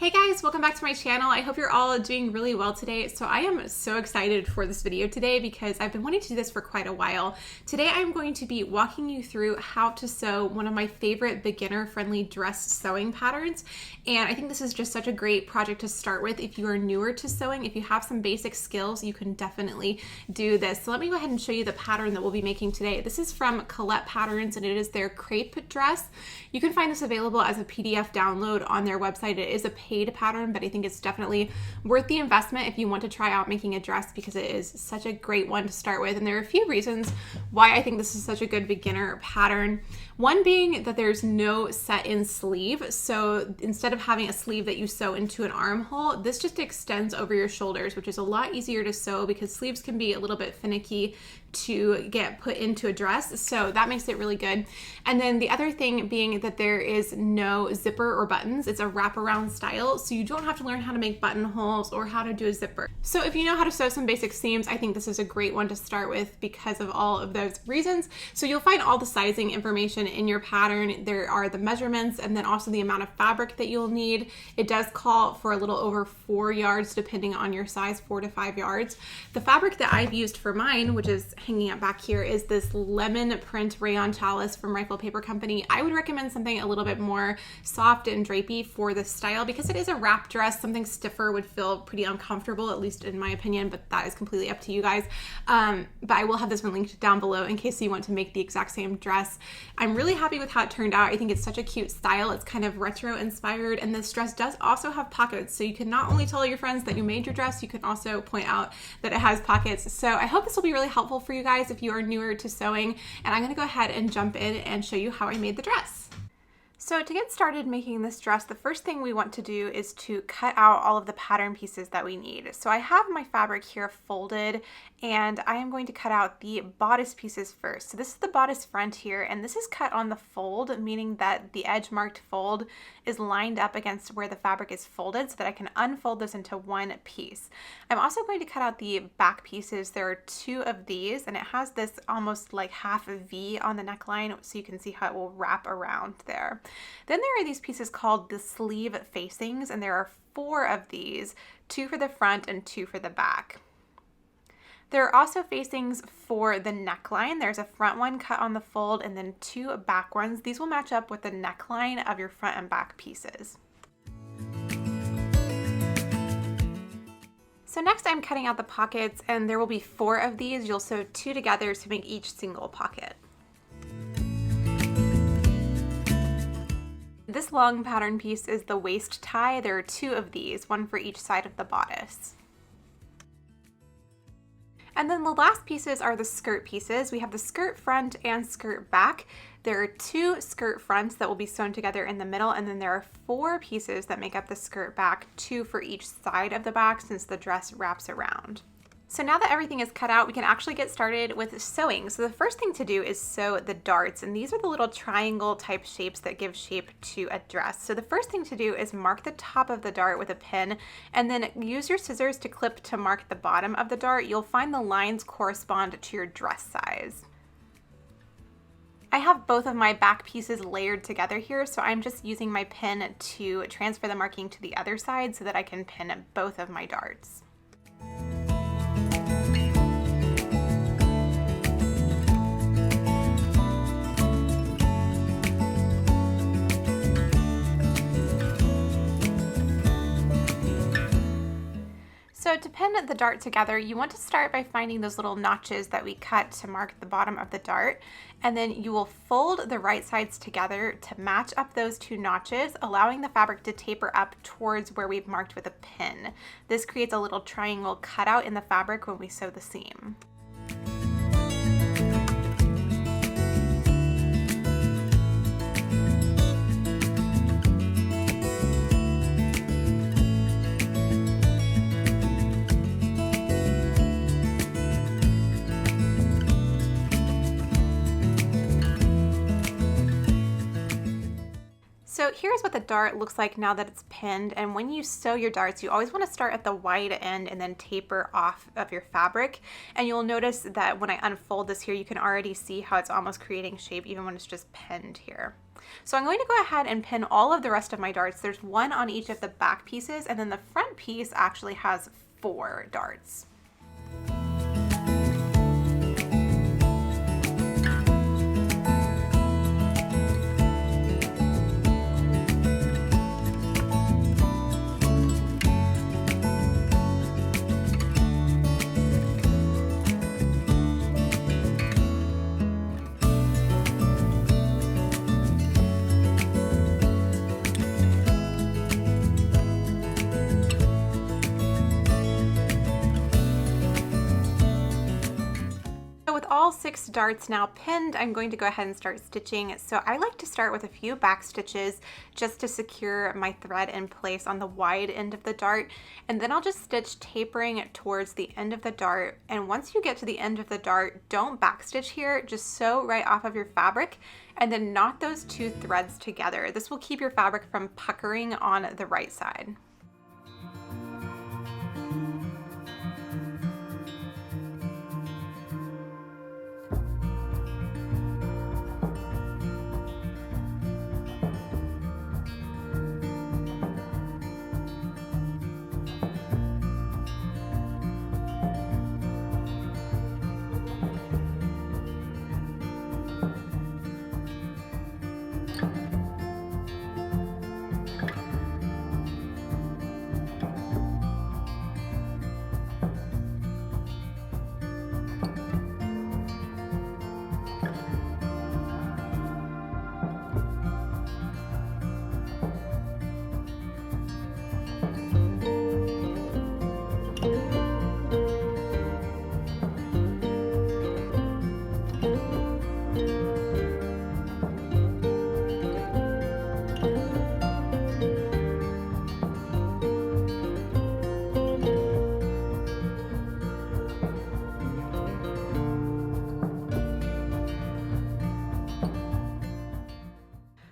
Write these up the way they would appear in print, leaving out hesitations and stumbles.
Hey guys, welcome back to my channel. I hope you're all doing really well today. So I am so excited for this video today because I've been wanting to do this for quite a while. Today I'm going to be walking you through how to sew one of my favorite beginner-friendly dress sewing patterns. And I think this is just such a great project to start with if you are newer to sewing. If you have some basic skills, you can definitely do this. So let me go ahead and show you the pattern that we'll be making today. This is from Colette Patterns and it is their crepe dress. You can find this available as a PDF download on their website. It is a paid pattern, but I think it's definitely worth the investment if you want to try out making a dress because it is such a great one to start with. And there are a few reasons why I think this is such a good beginner pattern. One being that there's no set-in sleeve. So instead of having a sleeve that you sew into an armhole, this just extends over your shoulders, which is a lot easier to sew because sleeves can be a little bit finicky to get put into a dress. So that makes it really good. And then the other thing being that there is no zipper or buttons. It's a wraparound style, so you don't have to learn how to make buttonholes or how to do a zipper. So if you know how to sew some basic seams, I think this is a great one to start with because of all of those reasons. So you'll find all the sizing information in your pattern. There are the measurements and then also the amount of fabric that you'll need. It does call for a little over 4 yards depending on your size, 4 to 5 yards. The fabric that I've used for mine, which is hanging up back here, is this lemon print rayon chalice from Rifle Paper Company. I would recommend something a little bit more soft and drapey for this style because it is a wrap dress. Something stiffer would feel pretty uncomfortable, at least in my opinion, but that is completely up to you guys. But I will have this one linked down below in case you want to make the exact same dress. I'm really happy with how it turned out. I think it's such a cute style. It's kind of retro inspired, and this dress does also have pockets, so you can not only tell your friends that you made your dress, you can also point out that it has pockets. So I hope this will be really helpful for you guys if you are newer to sewing, and I'm going to go ahead and jump in and show you how I made the dress. So to get started making this dress, the first thing we want to do is to cut out all of the pattern pieces that we need. So I have my fabric here folded and I am going to cut out the bodice pieces first. So this is the bodice front here, and this is cut on the fold, meaning that the edge marked fold is lined up against where the fabric is folded so that I can unfold this into one piece. I'm also going to cut out the back pieces. There are 2 of these and it has this almost like half a V on the neckline, so you can see how it will wrap around there. Then there are these pieces called the sleeve facings, and there are 4 of these, 2 for the front and 2 for the back. There are also facings for the neckline. There's a front one cut on the fold and then 2 back ones. These will match up with the neckline of your front and back pieces. So next I'm cutting out the pockets, and there will be 4 of these. You'll sew 2 together to make each single pocket. This long pattern piece is the waist tie. There are 2 of these, 1 for each side of the bodice. And then the last pieces are the skirt pieces. We have the skirt front and skirt back. There are 2 skirt fronts that will be sewn together in the middle, and then there are 4 pieces that make up the skirt back, 2 for each side of the back since the dress wraps around. So now that everything is cut out, we can actually get started with sewing. So the first thing to do is sew the darts, and these are the little triangle type shapes that give shape to a dress. So the first thing to do is mark the top of the dart with a pin, and then use your scissors to clip to mark the bottom of the dart. You'll find the lines correspond to your dress size. I have both of my back pieces layered together here, so I'm just using my pin to transfer the marking to the other side so that I can pin both of my darts. So to pin the dart together, you want to start by finding those little notches that we cut to mark the bottom of the dart, and then you will fold the right sides together to match up those 2 notches, allowing the fabric to taper up towards where we've marked with a pin. This creates a little triangle cutout in the fabric when we sew the seam. So here's what the dart looks like now that it's pinned, and when you sew your darts, you always want to start at the wide end and then taper off of your fabric. And you'll notice that when I unfold this here, you can already see how it's almost creating shape even when it's just pinned here. So I'm going to go ahead and pin all of the rest of my darts. There's one on each of the back pieces, and then the front piece actually has 4 darts. With all 6 darts now pinned, I'm going to go ahead and start stitching. So I like to start with a few back stitches just to secure my thread in place on the wide end of the dart, and then I'll just stitch tapering towards the end of the dart. And once you get to the end of the dart, don't back stitch here, just sew right off of your fabric and then knot those 2 threads together. This will keep your fabric from puckering on the right side.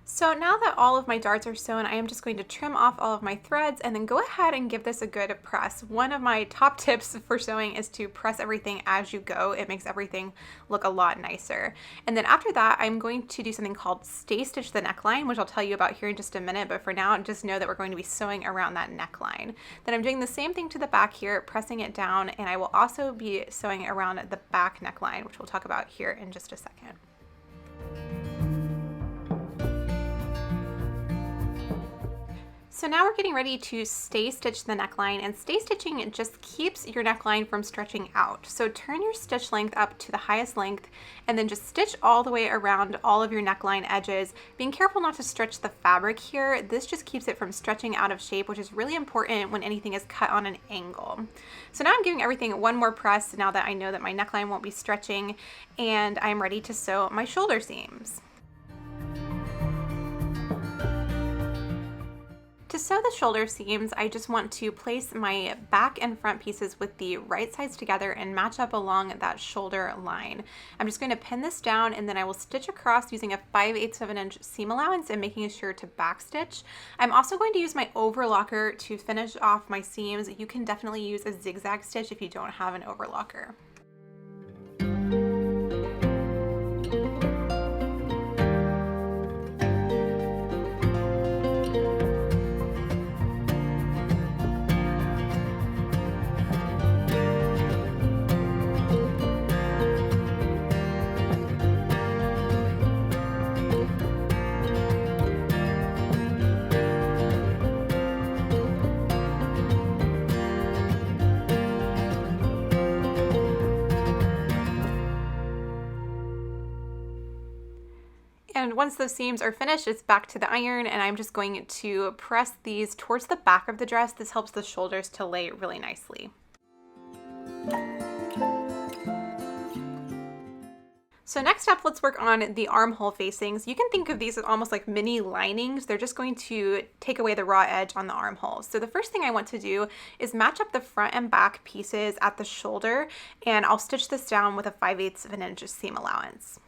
So now that all of my darts are sewn, I am just going to trim off all of my threads and then go ahead and give this a good press. One of my top tips for sewing is to press everything as you go. It makes everything look a lot nicer. And then after that, I'm going to do something called stay stitch the neckline, which I'll tell you about here in just a minute. But for now, just know that we're going to be sewing around that neckline. Then I'm doing the same thing to the back here, pressing it down, and I will also be sewing around the back neckline, which we'll talk about here in just a second. So now we're getting ready to stay stitch the neckline, and stay stitching just keeps your neckline from stretching out. So turn your stitch length up to the highest length and then just stitch all the way around all of your neckline edges, being careful not to stretch the fabric here. This just keeps it from stretching out of shape, which is really important when anything is cut on an angle. So now I'm giving everything one more press now that I know that my neckline won't be stretching, and I'm ready to sew my shoulder seams. To sew the shoulder seams, I just want to place my back and front pieces with the right sides together and match up along that shoulder line. I'm just going to pin this down, and then I will stitch across using a 5/8 of an inch seam allowance and making sure to back stitch. I'm also going to use my overlocker to finish off my seams. You can definitely use a zigzag stitch if you don't have an overlocker. And once those seams are finished, it's back to the iron, and I'm just going to press these towards the back of the dress. This helps the shoulders to lay really nicely. So next up, let's work on the armhole facings. You can think of these as almost like mini linings. They're just going to take away the raw edge on the armhole. So the first thing I want to do is match up the front and back pieces at the shoulder, and I'll stitch this down with a 5/8 of an inch seam allowance.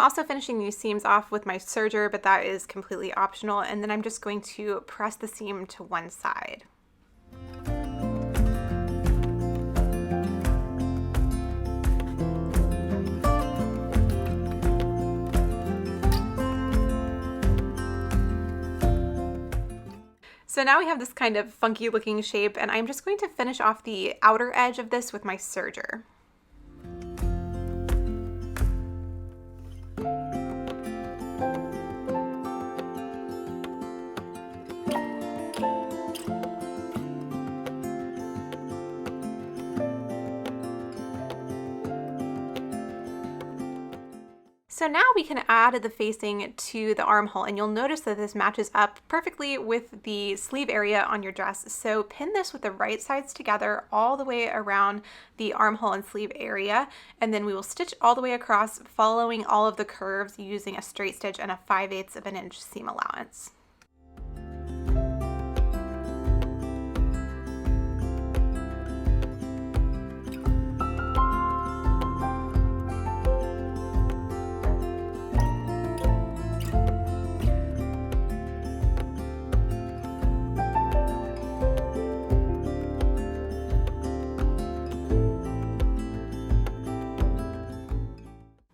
also finishing these seams off with my serger, but that is completely optional. And then I'm just going to press the seam to one side. So now we have this kind of funky looking shape, and I'm just going to finish off the outer edge of this with my serger. So now we can add the facing to the armhole, and you'll notice that this matches up perfectly with the sleeve area on your dress. So pin this with the right sides together all the way around the armhole and sleeve area, and then we will stitch all the way across, following all of the curves using a straight stitch and a 5/8 of an inch seam allowance.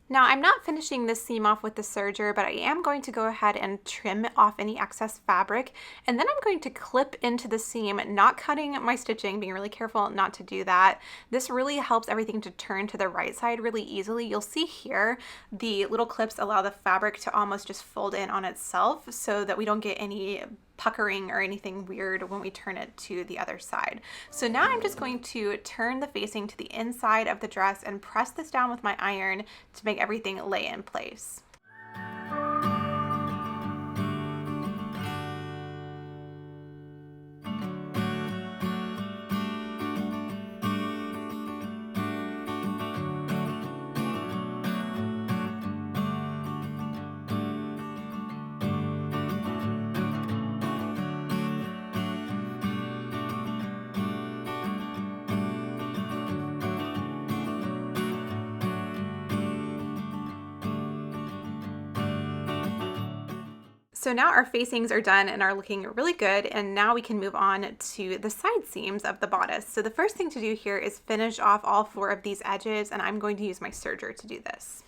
Now I'm not finishing this seam off with the serger, but I am going to go ahead and trim off any excess fabric, and then I'm going to clip into the seam, not cutting my stitching, being really careful not to do that. This really helps everything to turn to the right side really easily. You'll see here the little clips allow the fabric to almost just fold in on itself so that we don't get any puckering or anything weird when we turn it to the other side. So now I'm just going to turn the facing to the inside of the dress and press this down with my iron to make everything lay in place. So now our facings are done and are looking really good, and now we can move on to the side seams of the bodice. So the first thing to do here is finish off all 4 of these edges, and I'm going to use my serger to do this.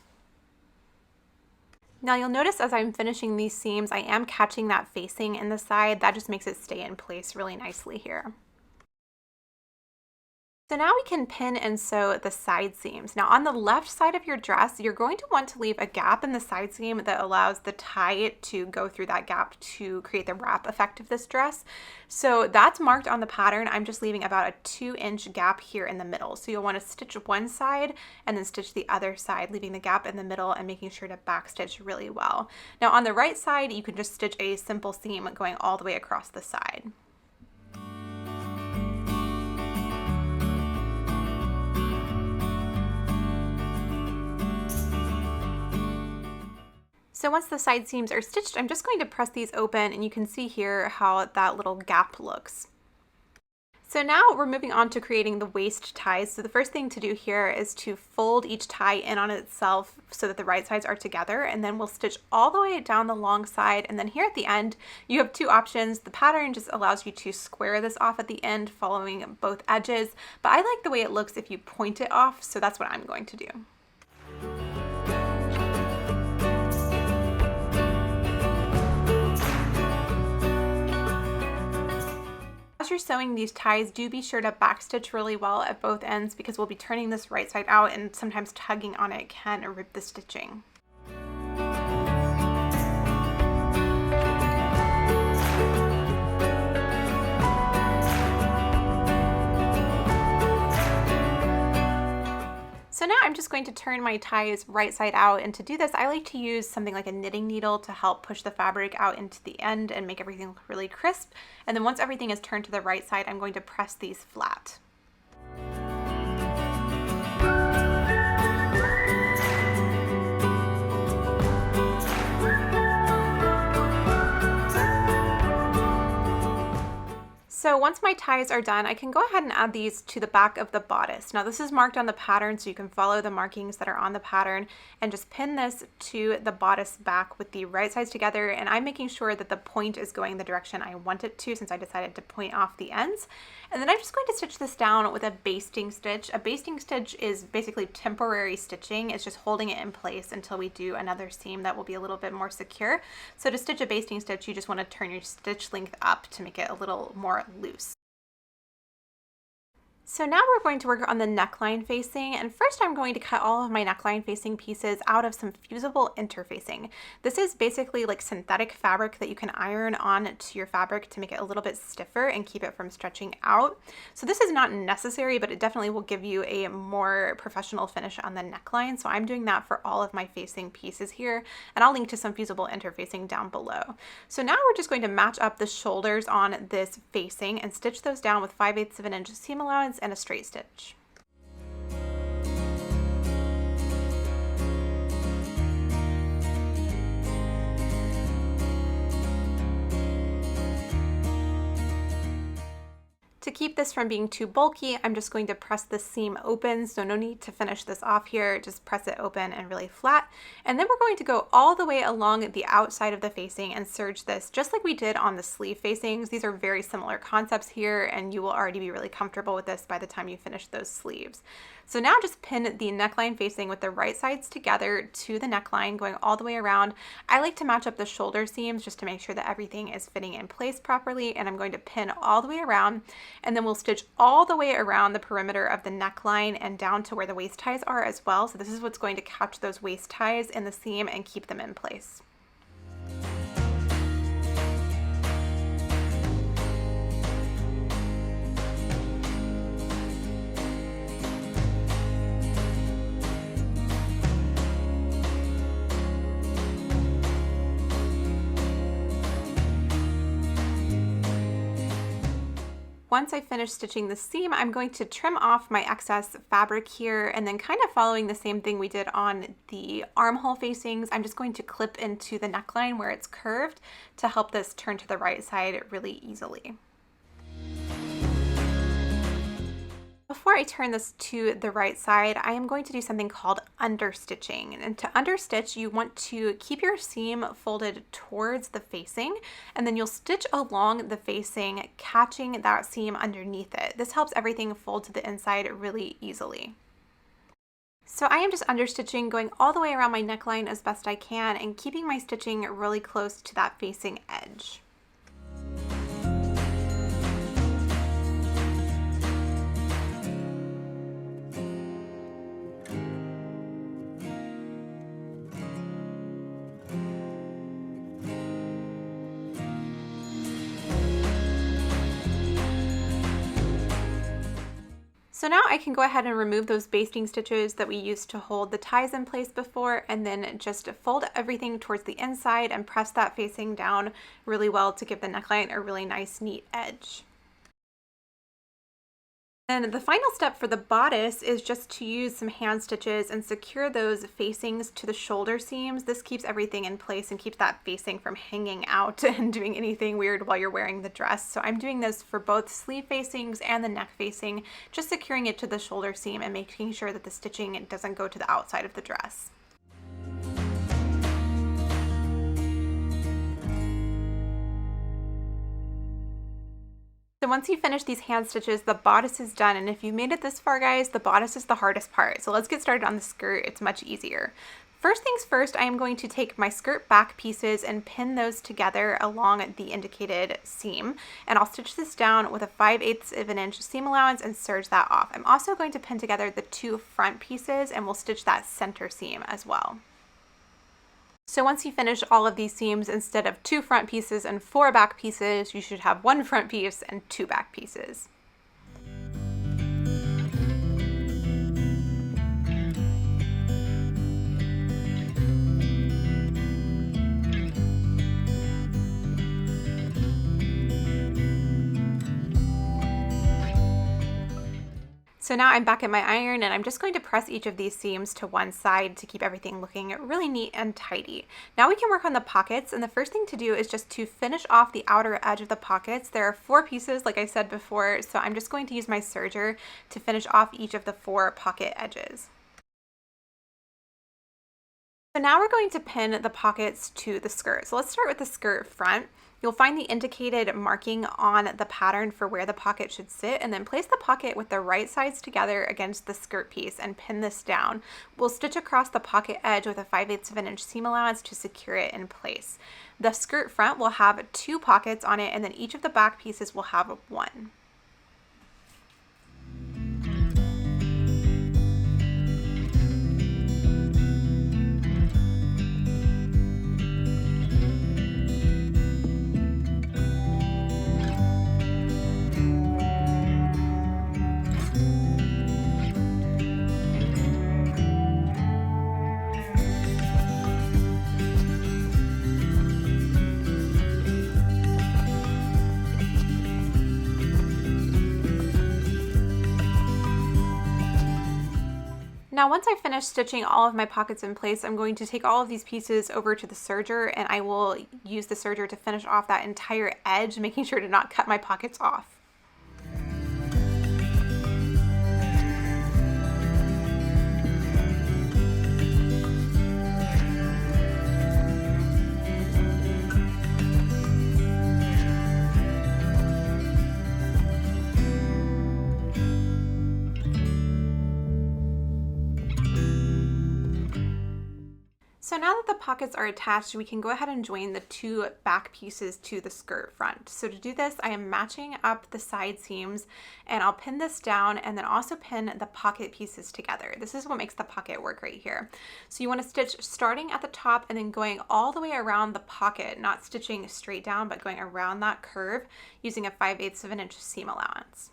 Now you'll notice as I'm finishing these seams, I am catching that facing in the side. That just makes it stay in place really nicely here. So now we can pin and sew the side seams. Now on the left side of your dress, you're going to want to leave a gap in the side seam that allows the tie to go through that gap to create the wrap effect of this dress. So that's marked on the pattern. I'm just leaving about a 2-inch gap here in the middle. So you'll want to stitch one side and then stitch the other side, leaving the gap in the middle and making sure to backstitch really well. Now on the right side, you can just stitch a simple seam going all the way across the side. So once the side seams are stitched, I'm just going to press these open, and you can see here how that little gap looks. So now we're moving on to creating the waist ties. So the first thing to do here is to fold each tie in on itself so that the right sides are together, and then we'll stitch all the way down the long side. And then here at the end, you have 2 options. The pattern just allows you to square this off at the end following both edges, but I like the way it looks if you point it off, so that's what I'm going to do. As you're sewing these ties, do be sure to backstitch really well at both ends, because we'll be turning this right side out, and sometimes tugging on it can rip the stitching. So now I'm just going to turn my ties right side out, and to do this I like to use something like a knitting needle to help push the fabric out into the end and make everything look really crisp. And then once everything is turned to the right side, I'm going to press these flat. So once my ties are done, I can go ahead and add these to the back of the bodice. Now this is marked on the pattern, so you can follow the markings that are on the pattern and just pin this to the bodice back with the right sides together. And I'm making sure that the point is going the direction I want it to, since I decided to point off the ends. And then I'm just going to stitch this down with a basting stitch. A basting stitch is basically temporary stitching. It's just holding it in place until we do another seam that will be a little bit more secure. So to stitch a basting stitch, you just want to turn your stitch length up to make it a little more loose. So now we're going to work on the neckline facing, and first I'm going to cut all of my neckline facing pieces out of some fusible interfacing. This is basically like synthetic fabric that you can iron on to your fabric to make it a little bit stiffer and keep it from stretching out. So this is not necessary, but it definitely will give you a more professional finish on the neckline. So I'm doing that for all of my facing pieces here, and I'll link to some fusible interfacing down below. So now we're just going to match up the shoulders on this facing and stitch those down with 5/8 of an inch seam allowance and a straight stitch. To keep this from being too bulky, I'm just going to press the seam open, so no need to finish this off here, just press it open and really flat. And then we're going to go all the way along the outside of the facing and serge this just like we did on the sleeve facings. These are very similar concepts here, and you will already be really comfortable with this by the time you finish those sleeves. So now just pin the neckline facing with the right sides together to the neckline, going all the way around. I like to match up the shoulder seams just to make sure that everything is fitting in place properly, and I'm going to pin all the way around, and then we'll stitch all the way around the perimeter of the neckline and down to where the waist ties are as well. So this is what's going to catch those waist ties in the seam and keep them in place. Once I finish stitching the seam, I'm going to trim off my excess fabric here, and then kind of following the same thing we did on the armhole facings, I'm just going to clip into the neckline where it's curved to help this turn to the right side really easily. Before I turn this to the right side, I am going to do something called understitching. And to understitch, you want to keep your seam folded towards the facing, and then you'll stitch along the facing, catching that seam underneath it. This helps everything fold to the inside really easily. So I am just understitching, going all the way around my neckline as best I can and keeping my stitching really close to that facing edge. So now I can go ahead and remove those basting stitches that we used to hold the ties in place before, and then just fold everything towards the inside and press that facing down really well to give the neckline a really nice, neat edge. And the final step for the bodice is just to use some hand stitches and secure those facings to the shoulder seams. This keeps everything in place and keeps that facing from hanging out and doing anything weird while you're wearing the dress. So I'm doing this for both sleeve facings and the neck facing, just securing it to the shoulder seam and making sure that the stitching doesn't go to the outside of the dress. So once you finish these hand stitches, the bodice is done, and if you made it this far, guys, the bodice is the hardest part. So let's get started on the skirt. It's much easier. First things first, I am going to take my skirt back pieces and pin those together along the indicated seam, and I'll stitch this down with a 5/8 of an inch seam allowance and serge that off. I'm also going to pin together the two front pieces, and we'll stitch that center seam as well. So once you finish all of these seams, instead of 2 front pieces and 4 back pieces, you should have 1 front piece and 2 back pieces. So now I'm back at my iron and I'm just going to press each of these seams to one side to keep everything looking really neat and tidy. Now we can work on the pockets, and the first thing to do is just to finish off the outer edge of the pockets. There are 4 pieces like I said before, so I'm just going to use my serger to finish off each of the 4 pocket edges. So now we're going to pin the pockets to the skirt. So let's start with the skirt front. You'll find the indicated marking on the pattern for where the pocket should sit, and then place the pocket with the right sides together against the skirt piece and pin this down. We'll stitch across the pocket edge with a 5/8 of an inch seam allowance to secure it in place. The skirt front will have 2 pockets on it, and then each of the back pieces will have 1. Now once I finish stitching all of my pockets in place, I'm going to take all of these pieces over to the serger, and I will use the serger to finish off that entire edge, making sure to not cut my pockets off. So now that the pockets are attached, we can go ahead and join the 2 back pieces to the skirt front. So to do this, I am matching up the side seams, and I'll pin this down and then also pin the pocket pieces together. This is what makes the pocket work right here. So you want to stitch starting at the top and then going all the way around the pocket, not stitching straight down, but going around that curve using a 5/8 of an inch seam allowance.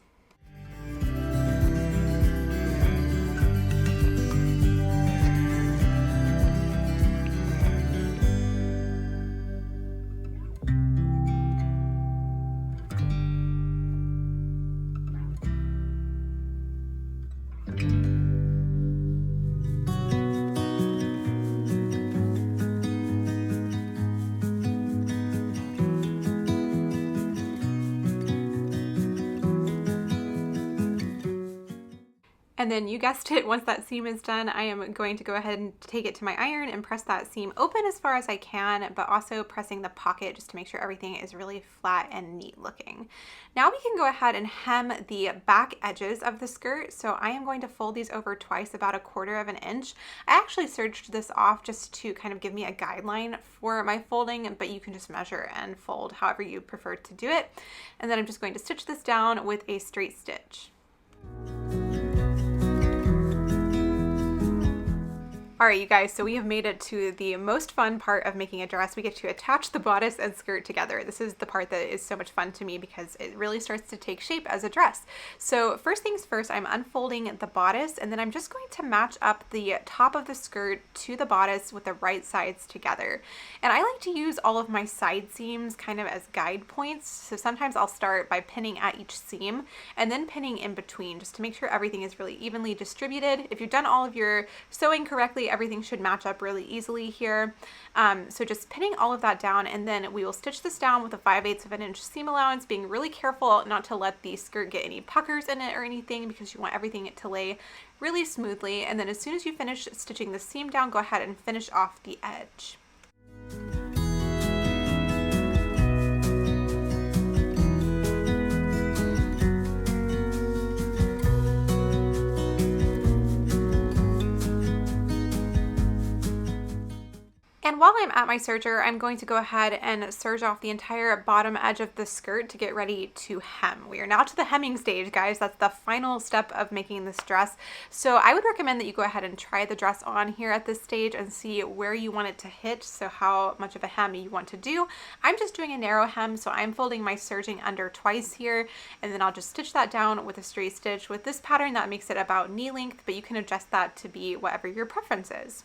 And then you guessed it, once that seam is done, I am going to go ahead and take it to my iron and press that seam open as far as I can, but also pressing the pocket just to make sure everything is really flat and neat looking. Now we can go ahead and hem the back edges of the skirt. So I am going to fold these over twice, about 1/4 of an inch. I actually serged this off just to kind of give me a guideline for my folding, but you can just measure and fold however you prefer to do it. And then I'm just going to stitch this down with a straight stitch. All right, you guys, so we have made it to the most fun part of making a dress. We get to attach the bodice and skirt together. This is the part that is so much fun to me because it really starts to take shape as a dress. So first things first, I'm unfolding the bodice, and then I'm just going to match up the top of the skirt to the bodice with the right sides together. And I like to use all of my side seams kind of as guide points. So sometimes I'll start by pinning at each seam and then pinning in between just to make sure everything is really evenly distributed. If you've done all of your sewing correctly, everything should match up really easily here. So just pinning all of that down, and then we will stitch this down with a 5/8 of an inch seam allowance, being really careful not to let the skirt get any puckers in it or anything, because you want everything to lay really smoothly. And then as soon as you finish stitching the seam down, go ahead and finish off the edge. And while I'm at my serger, I'm going to go ahead and serge off the entire bottom edge of the skirt to get ready to hem. We are now to the hemming stage, guys. That's the final step of making this dress. So I would recommend that you go ahead and try the dress on here at this stage and see where you want it to hit, so how much of a hem you want to do. I'm just doing a narrow hem, so I'm folding my serging under twice here, and then I'll just stitch that down with a straight stitch. With this pattern, that makes it about knee length, but you can adjust that to be whatever your preference is.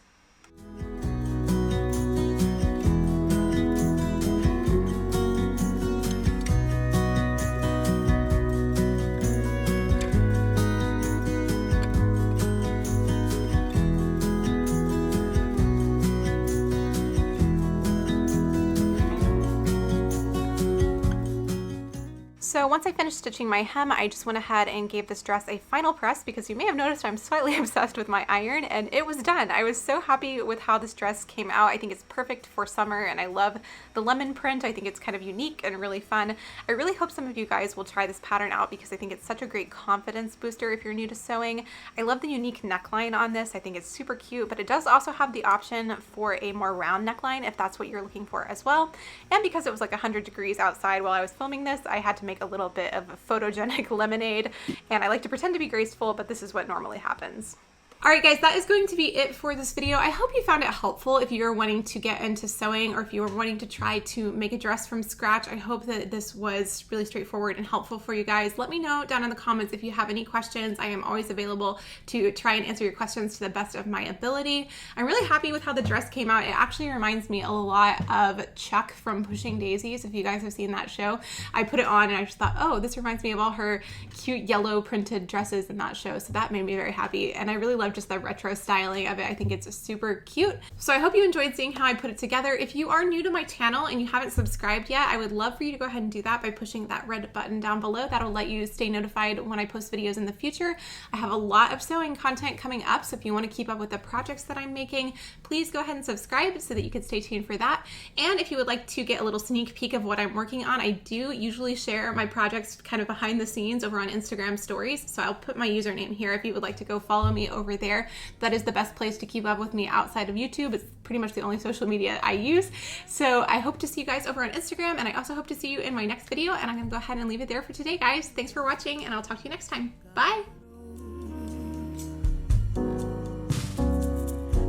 So once I finished stitching my hem, I just went ahead and gave this dress a final press because you may have noticed I'm slightly obsessed with my iron, and it was done. I was so happy with how this dress came out. I think it's perfect for summer, and I love the lemon print. I think it's kind of unique and really fun. I really hope some of you guys will try this pattern out because I think it's such a great confidence booster if you're new to sewing. I love the unique neckline on this. I think it's super cute, but it does also have the option for a more round neckline if that's what you're looking for as well. And because it was like 100 degrees outside while I was filming this, I had to make a little bit of photogenic lemonade, and I like to pretend to be graceful, but this is what normally happens. Alright guys, that is going to be it for this video. I hope you found it helpful if you're wanting to get into sewing or if you are wanting to try to make a dress from scratch. I hope that this was really straightforward and helpful for you guys. Let me know down in the comments if you have any questions. I am always available to try and answer your questions to the best of my ability. I'm really happy with how the dress came out. It actually reminds me a lot of Chuck from Pushing Daisies, if you guys have seen that show. I put it on and I just thought, oh, this reminds me of all her cute yellow printed dresses in that show. So that made me very happy, and I really love just the retro styling of it. I think it's super cute. So I hope you enjoyed seeing how I put it together. If you are new to my channel and you haven't subscribed yet, I would love for you to go ahead and do that by pushing that red button down below. That'll let you stay notified when I post videos in the future. I have a lot of sewing content coming up, so if you want to keep up with the projects that I'm making, please go ahead and subscribe so that you can stay tuned for that. And if you would like to get a little sneak peek of what I'm working on, I do usually share my projects kind of behind the scenes over on Instagram stories, so I'll put my username here if you would like to go follow me over there. That is the best place to keep up with me outside of YouTube. It's pretty much the only social media I use. So I hope to see you guys over on Instagram, and I also hope to see you in my next video, and I'm gonna go ahead and leave it there for today, guys. Thanks for watching, and I'll talk to you next time. Bye.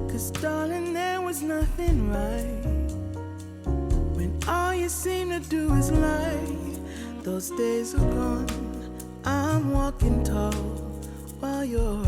'Cause darling, there was nothing right when all you seem to do is lie. Those days are gone. I'm walking tall while you're